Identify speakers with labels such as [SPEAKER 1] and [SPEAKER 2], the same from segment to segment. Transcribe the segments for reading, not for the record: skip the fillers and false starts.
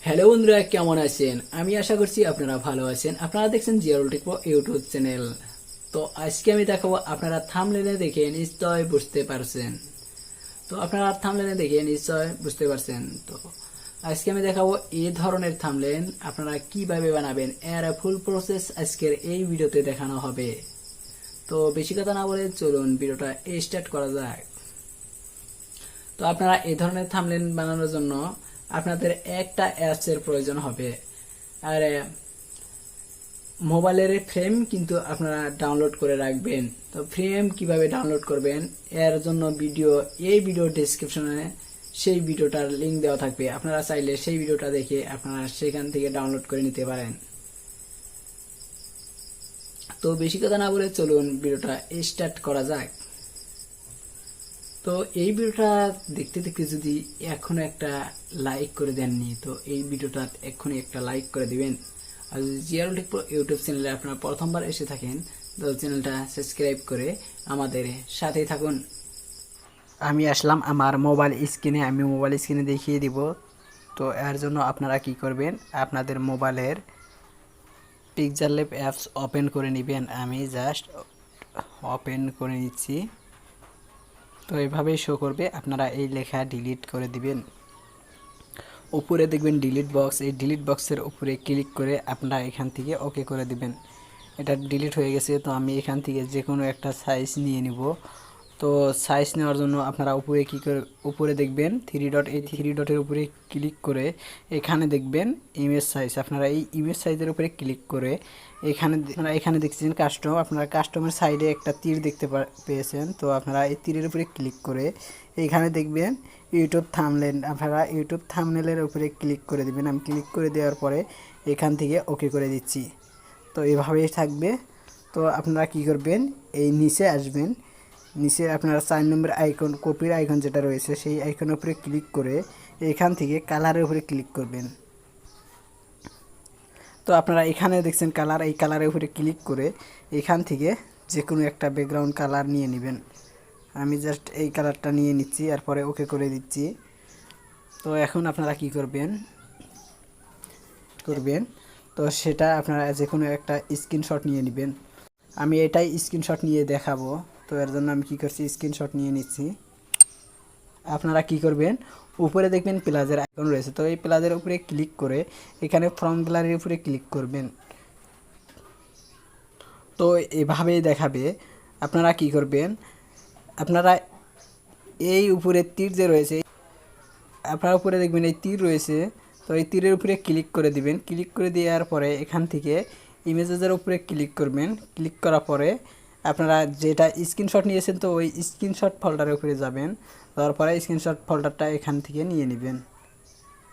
[SPEAKER 1] Hello বন্ধুরা, কেমন আছেন? আমি আশা করছি আপনারা ভালো আছেন। আপনারা দেখছেন জিয়ারুল টেকপ্রো ইউটিউব চ্যানেল। তো আজকে আমি দেখাবো, আপনারা থাম্বনেলে দেখে নিশ্চয় বুঝতে পারছেন। তো আজকে আমি দেখাবো এই ধরনের থাম্বনেল আপনারা কিভাবে বানাবেন, এর ফুল প্রসেস আজকের এই ভিডিওতে দেখানো হবে। তো বেশি কথা না বলে চলুন ভিডিওটা স্টার্ট করা যাক। তো আপনারা এই ধরনের থাম্বনেল বানানোর জন্য আপনাদের একটা অ্যাপস এর প্রয়োজন হবে। আর মোবাইলের ফ্রেম কিন্তু আপনারা ডাউনলোড করে রাখবেন। তো ফ্রেম কিভাবে ডাউনলোড করবেন এর জন্য এই ভিডিও ডেসক্রিপশনে সেই ভিডিওটার লিংক দেওয়া থাকবে। আপনারা চাইলে সেই ভিডিওটা দেখে আপনারা সেখান থেকে ডাউনলোড করে নিতে পারেন। তো বেশি কথা না বলে চলুন ভিডিওটা স্টার্ট করা যাক। তো এই ভিডিওটা দেখতে দেখতে যদি এখনো একটা লাইক করে দেননি, তো এই ভিডিওটা এখনই একটা লাইক করে দিবেন। আর যদি জিয়ারুল টেকপ্রো ইউটিউব চ্যানেলে আপনারা প্রথমবার এসে থাকেন, তো চ্যানেলটা সাবস্ক্রাইব করে আমাদের সাথেই থাকুন। আমি আসলাম আমার মোবাইল স্ক্রিনে দেখিয়ে দিব। তো এর জন্য আপনারা কি করবেন, আপনাদের মোবাইলের পিকচার ল্যাব অ্যাপস ওপেন করে নেবেন। আমি জাস্ট ওপেন করে নিচ্ছি। তো এইভাবেই শো করবে, আপনারা এই লেখা ডিলিট করে দিবেন। উপরে দেখবেন ডিলিট বক্স, এই ডিলিট বক্সের উপরে ক্লিক করে আপনারা এখান থেকে ওকে করে দিবেন। এটা ডিলিট হয়ে গেছে। তো আমি এখান থেকে যে কোনো একটা সাইজ নিয়ে নিব। তো সাইজ নেওয়ার জন্য আপনারা উপরে দেখবেন থ্রি ডট, এই থ্রি ডটের উপরে ক্লিক করে এখানে দেখবেন ইমেজ সাইজ। আপনারা এই ইমেজ সাইজের উপরে ক্লিক করে এখানে দেখছেন কাস্টম, আপনারা কাস্টমের সাইডে একটা তীর দেখতে পেয়েছেন। তো আপনারা এই তীরের উপরে ক্লিক করে এখানে দেখবেন ইউটিউব থাম্বনেল, আপনারা ইউটিউব থাম্বনেলের উপরে ক্লিক করে দিবেন। আমি ক্লিক করে দেওয়ার পরে এখান থেকে ওকে করে দিচ্ছি। তো এভাবেই থাকবে। তো আপনারা কি করবেন, এই নিচে আসবেন, নিচে আপনারা 4 নম্বর আইকন, কপির আইকন যেটা রয়েছে সেই আইকনের উপরে ক্লিক করে এখান থেকে কালারের উপরে ক্লিক করবেন। তো আপনারা এখানে দেখছেন কালার, এই কালারের উপরে ক্লিক করে এখান থেকে যে কোনো একটা ব্যাকগ্রাউন্ড কালার নিয়ে নেবেন। আমি জাস্ট এই কালারটা নিয়ে নিচ্ছি, এরপরে ওকে করে দিচ্ছি। তো এখন আপনারা কি করবেন, তো সেটা আপনারা যে কোনো একটা স্ক্রিনশট নিয়ে নেবেন। আমি এটাই স্ক্রিনশট নিয়ে দেখাবো। তো এর জন্য আমি কি করছি, স্ক্রিনশট নিয়ে নিচ্ছি। আপনারা কি করবেন, উপরে দেখবেন প্লাসের আইকন রয়েছে। তো এই প্লাসের উপরে ক্লিক করে এখানে ফ্রম গ্যালারির উপরে ক্লিক করবেন। তো এভাবেই দেখাবে। আপনারা কি করবেন, আপনারা এই উপরে তীর যে রয়েছে, আপনার উপরে দেখবেন এই তীর রয়েছে। তো এই তীরের উপরে ক্লিক করে দিবেন। ক্লিক করে দেওয়ার পরে এখান থেকে ইমেজের উপরে ক্লিক করবেন। ক্লিক করার পরে আপনারা যেটা স্ক্রিনশট নিয়েছেন, তো ওই স্ক্রিনশট ফোল্ডারের উপরে যাবেন। তারপরে স্ক্রিনশট ফোল্ডারটা এখান থেকে নিয়ে নেবেন।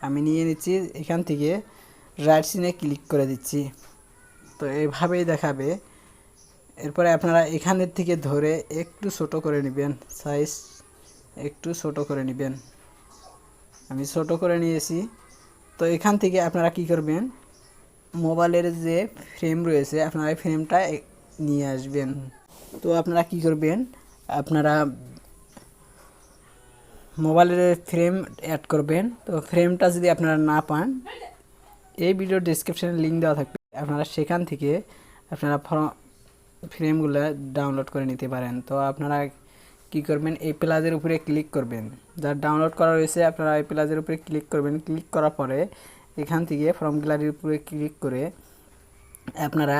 [SPEAKER 1] আমি নিয়ে নিচ্ছি, এখান থেকে রাইট সিনে ক্লিক করে দিচ্ছি। তো এইভাবেই দেখাবে। এরপরে আপনারা এখানের থেকে ধরে একটু ছোট করে নেবেন, সাইজ একটু ছোট করে নেবেন। আমি ছোট করে নিয়েছি। তো এখান থেকে আপনারা কি করবেন, মোবাইলের যে ফ্রেম রয়েছে আপনারা এই ফ্রেমটা নিয়ে আসবেন। তো আপনারা কি করবেন, আপনারা মোবাইলের ফ্রেম অ্যাড করবেন। তো ফ্রেমটা যদি আপনারা না পান, এই ভিডিও ডেসক্রিপশনে লিঙ্ক দেওয়া থাকবে, আপনারা সেখান থেকে আপনারা ফ্রেমগুলো ডাউনলোড করে নিতে পারেন। তো আপনারা কি করবেন, এই প্লাসের উপরে ক্লিক করবেন। যার ডাউনলোড করা রয়েছে আপনারা এই প্লাসের উপরে ক্লিক করবেন। ক্লিক করার পরে এখান থেকে ফ্রম গ্যালারির উপরে ক্লিক করে আপনারা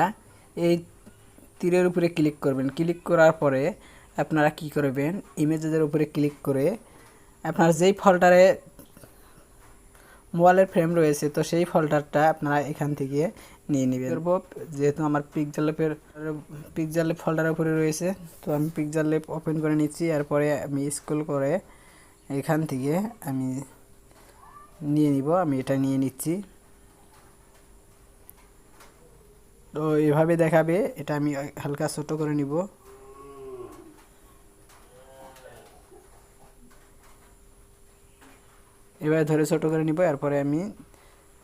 [SPEAKER 1] এই তীরের উপরে ক্লিক করবেন। ক্লিক করার পরে আপনারা কি করবেন, ইমেজের উপরে ক্লিক করে আপনার যেই ফোল্ডারে মোবাইলের ফ্রেম রয়েছে, তো সেই ফোল্ডারটা আপনারা এখান থেকে নিয়ে নেবেন। যেহেতু আমার পিকচার ল্যাব ফোল্ডারের উপরে রয়েছে, তো আমি পিকচার ল্যাব ওপেন করে নিচ্ছি। এরপরে আমি স্ক্রল করে এখান থেকে আমি নিয়ে নিব, আমি এটা নিয়ে নিচ্ছি। তো এভাবে দেখাবে, এটা আমি হালকা ছোট করে নিব। এভাবে ধরে ছোট করে নিব, এরপরে আমি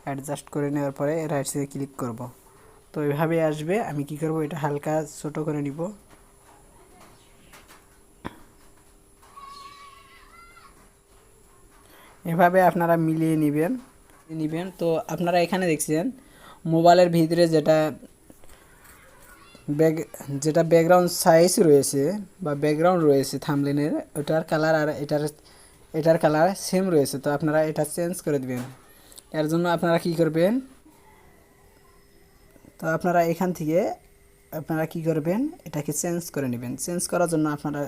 [SPEAKER 1] অ্যাডজাস্ট করে নেওয়ার পরে রাইট সাইডে ক্লিক করব। তো এভাবে আসবে। আমি কি করব, এটা হালকা ছোট করে নিব। এভাবে আপনারা মিলিয়ে নেবেন। নেবেন। তো আপনারা এখানে দেখছেন মোবাইলের ভিতরে ব্যাক যেটা ব্যাকগ্রাউন্ড সাইজ রয়েছে বা ব্যাকগ্রাউন্ড রয়েছে থাম্বনেলের, ওটার কালার আর এটার কালার সেম রয়েছে। তো আপনারা এটা চেঞ্জ করে দিবেন। এর জন্য আপনারা কি করবেন, তো আপনারা এখান থেকে আপনারা কি করবেন, এটাকে চেঞ্জ করে নেবেন। চেঞ্জ করার জন্য আপনারা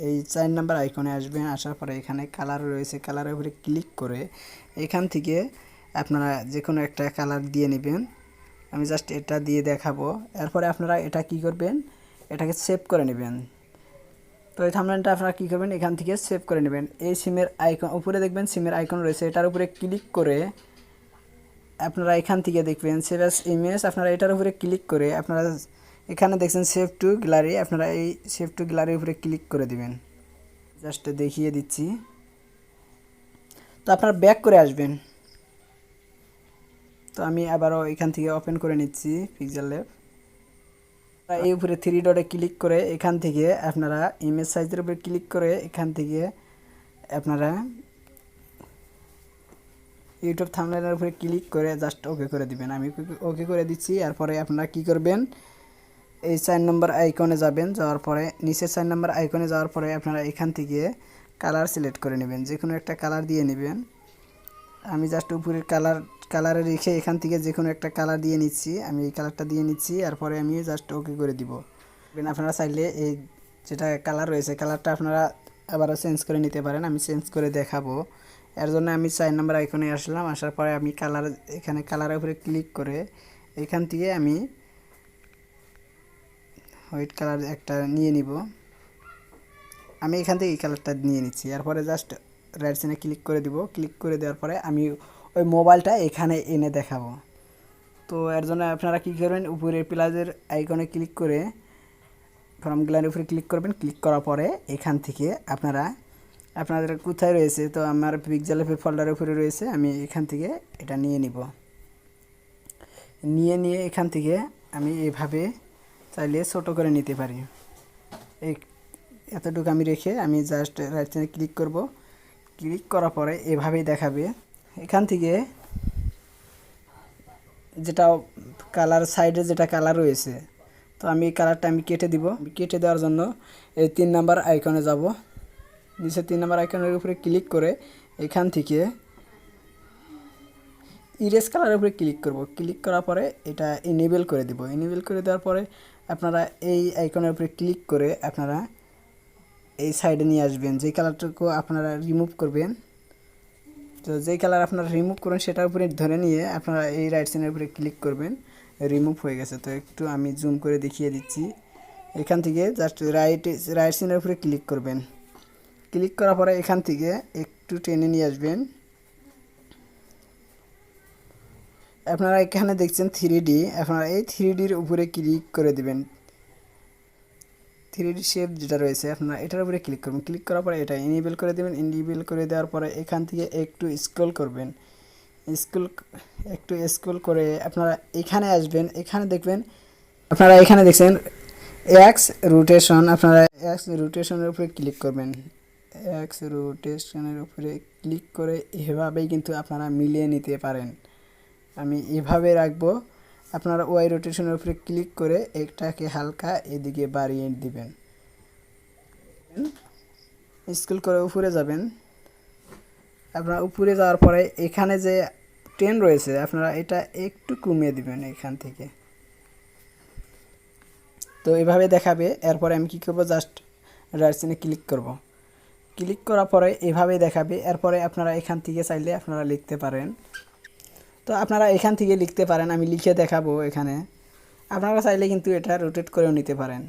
[SPEAKER 1] এই 4 নাম্বার আইকনে আসবেন। আসার পরে এখানে কালার রয়েছে, কালারের উপরে ক্লিক করে এখান থেকে আপনারা যে কোনো একটা কালার দিয়ে নেবেন। আমি জাস্ট এটা দিয়ে দেখাবো। এরপরে আপনারা এটা কি করবেন, এটাকে সেভ করে নেবেন। তো এই থাম্বনেলটা আপনারা কি করবেন, এখান থেকে সেভ করে নেবেন। এই সিমের আইকন উপরে দেখবেন, সিমের আইকন রয়েছে, এটার উপরে ক্লিক করে আপনারা এখান থেকে দেখবেন সেভ অ্যাজ ইমেজ। আপনারা এটার উপরে ক্লিক করে আপনারা এখানে দেখছেন সেভ টু গ্যালারি, আপনারা এই সেভ টু গ্যালারির উপরে ক্লিক করে দিবেন। জাস্ট দেখিয়ে দিচ্ছি। তো আপনারা ব্যাক করে আসবেন। তো আমি আবারও এখান থেকে ওপেন করে নিচ্ছি পিক্সেল ল্যাব। এই উপরে থ্রি ডটে ক্লিক করে এখান থেকে আপনারা ইমেজ সাইজের উপরে ক্লিক করে এখান থেকে আপনারা ইউটিউব থাম্বনেলের উপরে ক্লিক করে জাস্ট ওকে করে দিবেন। আমি ওকে করে দিচ্ছি। এরপরে আপনারা কি করবেন, এই 4 নম্বর আইকনে যাবেন। যাওয়ার পরে নিচে 4 নম্বর আইকনে যাওয়ার পরে আপনারা এখান থেকে কালার সিলেক্ট করে নেবেন, যে কোনো একটা কালার দিয়ে নেবেন। আমি জাস্ট উপরের কালারে রেখে এখান থেকে যে কোনো একটা কালার দিয়ে নিচ্ছি। আমি এই কালারটা দিয়ে নিচ্ছি। এরপরে আমি জাস্ট ওকে করে দিব। আপনারা চাইলে এই যেটা কালার রয়েছে কালারটা আপনারা আবারও চেঞ্জ করে নিতে পারেন। আমি চেঞ্জ করে দেখাবো। এর জন্য আমি 4 নম্বর আইকনে আসলাম। আসার পরে আমি এখানে কালারের উপরে ক্লিক করে এখান থেকে আমি হোয়াইট কালার একটা নিয়ে নিব। আমি এখান থেকে এই কালারটা নিয়ে নিচ্ছি। এরপরে জাস্ট রাইট সাইডে ক্লিক করে দিব। ক্লিক করে দেওয়ার পরে আমি ওই মোবাইলটা এখানে এনে দেখাবো। তো এর জন্য আপনারা কী করবেন, উপরের প্লাসের আইকনে ক্লিক করে ফর্ম গ্যালারির উপরে ক্লিক করবেন। ক্লিক করার পরে এখান থেকে আপনাদের কোথায় রয়েছে, তো আমার পিক্সেল ফোল্ডারের উপরে রয়েছে। আমি এখান থেকে এটা নিয়ে নিয়ে এখান থেকে আমি এভাবে চাইলে ছোট করে নিতে পারি। এই এতটুকু আমি রেখে আমি জাস্ট রাইট সাইডে ক্লিক করব। ক্লিক করার পরে এভাবেই দেখাবে। এখান থেকে যেটা কালার সাইডে যেটা কালার রয়েছে, তো আমি এই কালারটা আমি কেটে দিব। কেটে দেওয়ার জন্য এই 3 নাম্বার আইকনে যাব। নিচে 3 নাম্বার আইকনের উপরে ক্লিক করে এখান থেকে ইরেজ কালারের উপরে ক্লিক করব। ক্লিক করার পরে এটা এনেবল করে দিব। এনেবল করে দেওয়ার পরে আপনারা এই আইকনের উপরে ক্লিক করে আপনারা এই সাইডে নিয়ে আসবেন। যে কালারটুকু আপনারা রিমুভ করবেন, তো যেই কালার আপনারা রিমুভ করবেন সেটার উপরে ধরে নিয়ে আপনারা এই রাইট সাইডের উপরে ক্লিক করবেন। রিমুভ হয়ে গেছে। তো একটু আমি জুম করে দেখিয়ে দিচ্ছি। এখান থেকে জাস্ট রাইট সাইডের উপরে ক্লিক করবেন। ক্লিক করার পরে এখান থেকে একটু টেনে নিয়ে আসবেন। আপনারা এখানে দেখছেন 3D, আপনারা এই 3Dর উপরে ক্লিক করে দিবেন। 3D শেপ যেটা রয়েছে আপনারা এটার উপরে ক্লিক করবেন। ক্লিক করার পরে এটা এনেবল করে দেবেন। এনেবল করে দেওয়ার পরে এখান থেকে একটু স্ক্রল করবেন। একটু স্ক্রল করে আপনারা এখানে আসবেন। এখানে দেখবেন আপনারা এখানে দেখছেন এক্স রোটেশন, আপনারা এক্স রোটেশনের উপরে ক্লিক করবেন। এক্স রোটেশনের উপরে ক্লিক করে এভাবেই কিন্তু আপনারা মিলিয়ে নিতে পারেন। আমি এভাবে রাখবো। আপনারা ওয়াই রোটেশনের উপরে ক্লিক করে এটাকে হালকা এদিকে বাড়িয়ে দিবেন। স্ক্রল করে উপরে যাবেন। আপনারা উপরে যাওয়ার পরে এখানে যে ট্রেন রয়েছে আপনারা এটা একটু কমিয়ে দিবেন এখান থেকে। তো এভাবে দেখাবে। এরপরে আমি কী করবো, জাস্ট রাইট সাইডে ক্লিক করব। ক্লিক করার পরে এভাবে দেখাবে। এরপরে আপনারা এখান থেকে চাইলে আপনারা লিখতে পারেন। তো আপনারা এখান থেকে লিখতে পারেন, আমি লিখে দেখাবো এখানে। আপনারা চাইলে কিন্তু এটা রোটেট করেও নিতে পারেন।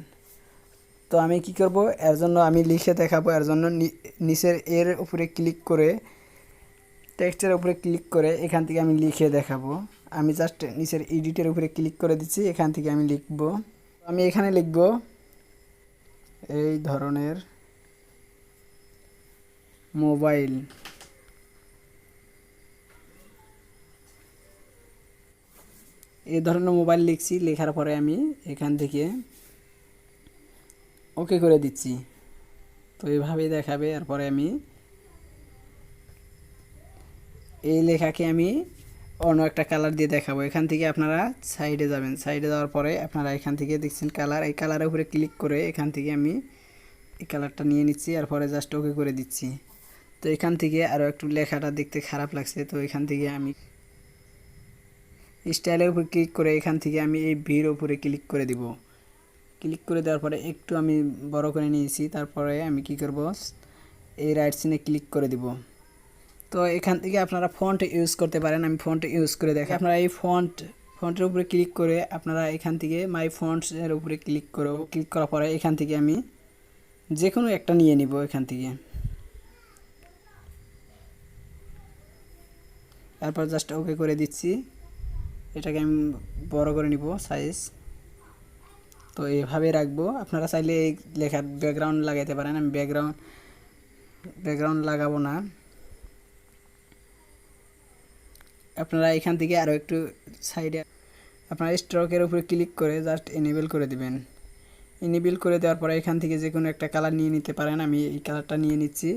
[SPEAKER 1] তো আমি কি করব, এর জন্য আমি লিখে দেখাবো। এর জন্য নিচের এর উপরে ক্লিক করে টেক্সটের উপরে ক্লিক করে এখান থেকে আমি লিখে দেখাবো। আমি জাস্ট নিচের এডিটের উপরে ক্লিক করে দিচ্ছি। এখান থেকে আমি লিখব। আমি এখানে লিখব এই ধরনের মোবাইল। এই ধরনের মোবাইল লিখছি। লেখার পরে আমি এখান থেকে ওকে করে দিচ্ছি। তো এইভাবেই দেখাবে। এরপরে আমি এই লেখাকে আমি অন্য একটা কালার দিয়ে দেখাবো। এখান থেকে আপনারা সাইডে যাবেন, সাইডে যাওয়ার পরে আপনারা এখান থেকে দেখছেন কালার, এই কালারের উপরে ক্লিক করে এখান থেকে আমি এই কালারটা নিয়ে নিচ্ছি, আর পরে জাস্ট ওকে করে দিচ্ছি। তো এখান থেকে আরও একটু লেখাটা দেখতে খারাপ লাগছে, তো এখান থেকে আমি স্টাইলের উপর ক্লিক করে এখান থেকে আমি এই ভির উপরে ক্লিক করে দিব। ক্লিক করে দেওয়ার পরে একটু আমি বড় করে নিয়েছি, তারপরে আমি কি করব, এই রাইট সিনে ক্লিক করে দিব। তো এখান থেকে আপনারা ফন্ট ইউজ করতে পারেন, আমি ফন্ট ইউজ করে দেখাই। আপনারা এই ফন্টের উপরে ক্লিক করে আপনারা এখান থেকে মাই ফন্টসের উপরে ক্লিক করব। ক্লিক করার পরে এখান থেকে আমি যে কোনো একটা নিয়ে নিব এখান থেকে, তারপর জাস্ট ওকে করে দিচ্ছি। এটাকে আমি বড় করে নিব সাইজ। তো এভাবে রাখবো। আপনারা চাইলে এই লেখার ব্যাকগ্রাউন্ড লাগাইতে পারেন, আমি ব্যাকগ্রাউন্ড লাগাবো না। আপনারা এখান থেকে আরও একটু সাইডে আপনারা স্ট্রোকের উপরে ক্লিক করে জাস্ট এনেবল করে দিবেন। এনেবল করে দেওয়ার পরে এখান থেকে যে কোনো একটা কালার নিয়ে নিতে পারেন, আমি এই কালারটা নিয়ে নিচ্ছি।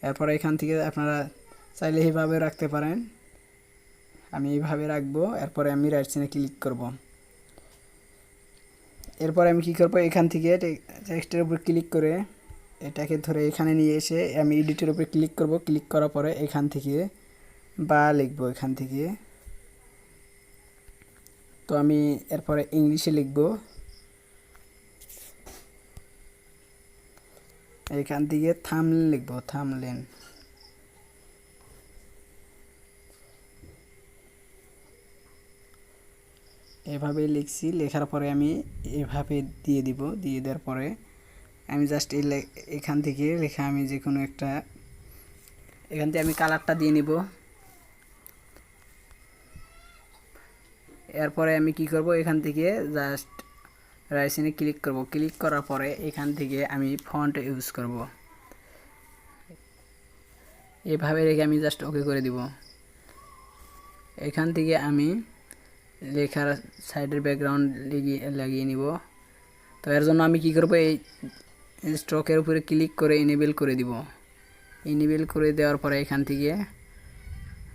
[SPEAKER 1] এরপরে এখান থেকে আপনারা চাইলে এইভাবে রাখতে পারেন, আমি এইভাবে রাখবো। এরপরে আমি রাইট সিনে ক্লিক করব। এরপর আমি কি করব, এখান থেকে টেক্সটের উপর ক্লিক করে এটাকে ধরে এখানে নিয়ে এসে আমি এডিটের উপর ক্লিক করব। ক্লিক করার পরে এখান থেকে বা লিখবো এখান থেকে। তো আমি এরপরে ইংলিশে লিখব, এখান থেকে থাম্বনেল লিখব, থাম্বনেল। এভাবে লিখছি, লেখার পরে আমি এভাবে দিয়ে দিব। দিয়ে দেওয়ার পরে আমি জাস্ট এখান থেকে লেখা আমি যে কোনো একটা এখান থেকে আমি কালারটা দিয়ে নিব। এরপরে আমি কি করব, এখান থেকে জাস্ট রাইট সিনে ক্লিক করব। ক্লিক করার পরে এখান থেকে আমি ফন্ট ইউজ করব। এভাবে রেখে আমি জাস্ট ওকে করে দিব। এখান থেকে আমি লেখার সাইডের ব্যাকগ্রাউন্ড লাগিয়ে নিব। তো এর জন্য আমি কি করব, এই স্ট্রোকের উপরে ক্লিক করে এনেবল করে দিব। এনেবল করে দেওয়ার পরে এখান থেকে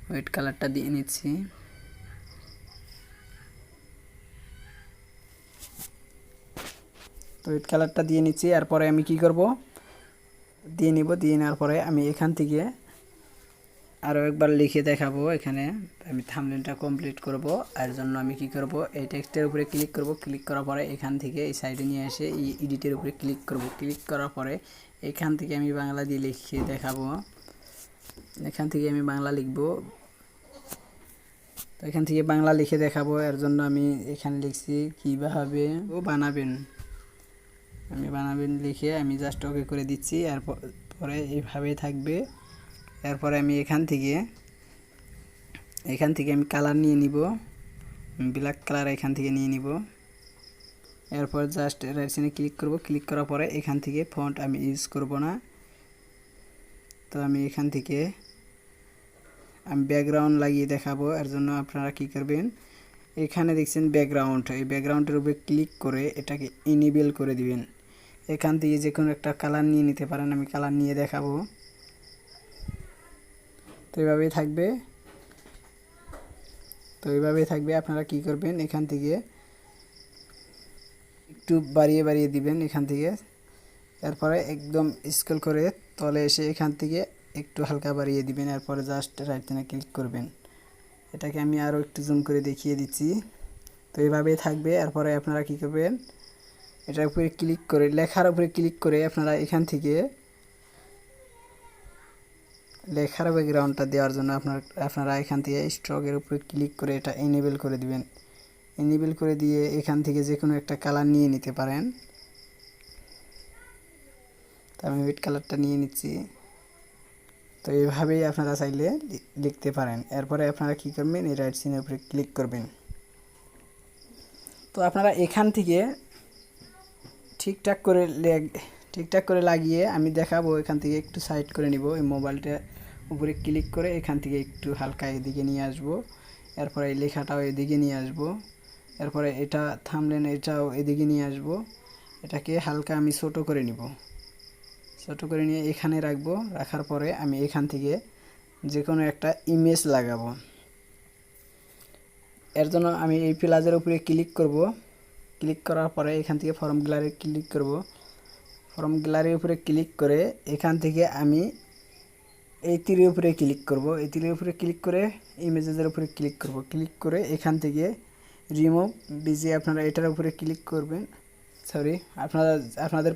[SPEAKER 1] হোয়াইট কালারটা দিয়ে নিচ্ছি। তো হোয়াইট কালারটা দিয়ে নিচ্ছি। এরপরে আমি কি করব, দিয়ে নিব। দিয়ে নেওয়ার পরে আমি এখান থেকে আরও একবার লিখে দেখাবো। এখানে আমি থাম্বনেলটা কমপ্লিট করব। এর জন্য আমি কি করব, এই টেক্সটের উপরে ক্লিক করব। ক্লিক করার পরে এখান থেকে এই সাইডে নিয়ে এসে এই এডিটের উপরে ক্লিক করব। ক্লিক করার পরে এখান থেকে আমি বাংলা দিয়ে লিখে দেখাবো। এখান থেকে আমি বাংলা লিখব। তো এখান থেকে বাংলা লিখে দেখাবো। এর জন্য আমি এখানে লিখছি কিভাবে বানাবেন, আমি বানাবেন লিখে আমি জাস্ট ওকে করে দিচ্ছি। এরপরে এইভাবে থাকবে। এরপরে আমি এখান থেকে আমি কালার নিয়ে নিব, ব্ল্যাক কালার এখান থেকে নিয়ে নিব। এরপর জাস্ট রাইট সিনে ক্লিক করব। ক্লিক করার পরে এখান থেকে ফন্ট আমি ইউজ করব না। তো আমি এখান থেকে আমি ব্যাকগ্রাউন্ড লাগিয়ে দেখাবো। এর জন্য আপনারা কি করবেন, এখানে দেখছেন ব্যাকগ্রাউন্ড, এই ব্যাকগ্রাউন্ডের উপরে ক্লিক করে এটাকে এনেবল করে দিবেন। এখান থেকে যে কোনো একটা কালার নিয়ে নিতে পারেন, আমি কালার নিয়ে দেখাবো। তো এইভাবেই থাকবে। আপনারা কি করবেন, এখান থেকে একটু বাড়িয়ে দিবেন এখান থেকে। এরপরে একদম স্ক্রল করে তলে এসে এখান থেকে একটু হালকা বাড়িয়ে দিবেন। এরপরে জাস্ট রাইট সিনে ক্লিক করবেন। এটাকে আমি আরও একটু জুম করে দেখিয়ে দিচ্ছি। তো এইভাবেই থাকবে। এরপরে আপনারা কি করবেন, এটার উপরে ক্লিক করে লেখার উপরে ক্লিক করে আপনারা এখান থেকে লেখার ব্যাকগ্রাউন্ডটা দেওয়ার জন্য আপনারা এখান থেকে স্ট্রোকের উপরে ক্লিক করে এটা এনেবল করে দিবেন। এনেবল করে দিয়ে এখান থেকে যে কোনো একটা কালার নিয়ে নিতে পারেন। তো আমি হোয়াইট কালারটা নিয়ে নিচ্ছি। তো এইভাবেই আপনারা চাইলে লিখতে পারেন। এরপরে আপনারা কি করবেন, এই রাইট সিনের উপরে ক্লিক করবেন। তো আপনারা এখান থেকে ঠিকঠাক করে লাগিয়ে আমি দেখাবো। এখান থেকে একটু সাইড করে নিব, এই মোবাইলটা উপরে ক্লিক করে এখান থেকে একটু হালকা এদিকে নিয়ে আসব। এরপরে এই লেখাটাও এদিকে নিয়ে আসব। এরপরে এটা থাম্বনেল, এটাও এদিকে নিয়ে আসব। এটাকে হালকা আমি ছোট করে নিব। ছোট করে নিয়ে এখানে রাখবো। রাখার পরে আমি এখান থেকে যে কোনো একটা ইমেজ লাগাবো। এর জন্য আমি এই প্লাসের উপরে ক্লিক করব। ক্লিক করার পরে এখান থেকে ফর্ম গ্যালারি ক্লিক করব। ফর্ম গ্যালারির উপরে ক্লিক করে এখান থেকে আমি এই তীরের উপরে ক্লিক করব। এই তীরের উপরে ক্লিক করে ইমেজের উপরে ক্লিক করব। ক্লিক করে এখান থেকে রিমুভ বিজি আপনারা এটার উপরে ক্লিক করবেন। সরি, আপনাদের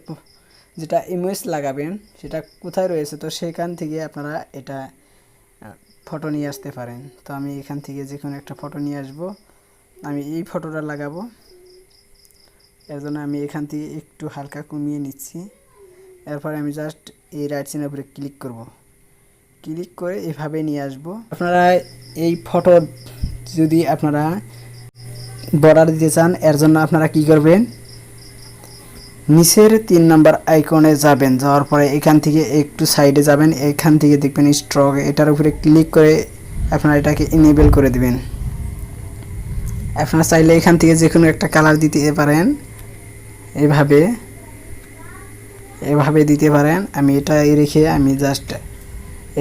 [SPEAKER 1] যেটা ইমেজ লাগাবেন সেটা কোথায় রয়েছে, তো সেখান থেকে আপনারা এটা ফটো নিয়ে আসতে পারেন। তো আমি এখান থেকে যে কোনো একটা ফটো নিয়ে আসব। আমি এই ফটোটা লাগাবো, এর জন্য আমি এখান থেকে একটু হালকা কমিয়ে নিচ্ছি। এরপরে আমি জাস্ট এই রাইট চিহ্নের উপরে ক্লিক করব। ক্লিক করে এভাবে নিয়ে আসব। আপনারা এই ফটো যদি আপনারা বর্ডার দিতে চান, এর জন্য আপনারা কি করবেন, নিচের 3 নাম্বার আইকনে যাবেন। যাওয়ার পরে এখান থেকে একটু সাইডে যাবেন, এখান থেকে দেখবেন স্ট্রক, এটার উপরে ক্লিক করে আপনারা এটাকে ইনেবল করে দিবেন। আপনারা চাইলে এখান থেকে যে কোনো একটা কালার দিতে পারেন, এভাবে দিতে পারেন। আমি এটা রেখে আমি জাস্ট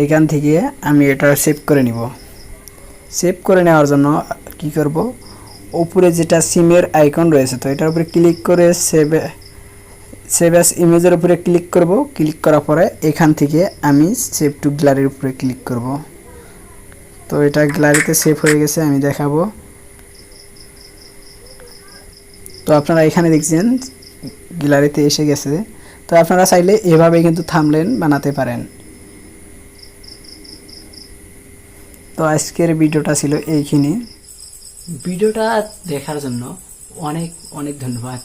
[SPEAKER 1] এখান থেকে আমি এটা সেভ করে নিব। সেভ করে নেওয়ার জন্য কি করব, উপরে যেটা সিমের আইকন রয়েছে, তো এটার উপরে ক্লিক করে সেভ অ্যাজ ইমেজের উপরে ক্লিক করব। ক্লিক করার পরে এখান থেকে আমি সেভ টু গ্যালারির উপরে ক্লিক করব। তো এটা গ্যালারিতে সেভ হয়ে গেছে, আমি দেখাবো। তো আপনারা এখানে দেখছেন গ্যালারিতে এসে গেছে। তো আপনারা চাইলে এভাবে কিন্তু থাম্বনেল বানাতে পারেন। তো আজকের ভিডিওটা ছিল এইখানে। ভিডিওটা দেখার জন্য অনেক অনেক ধন্যবাদ।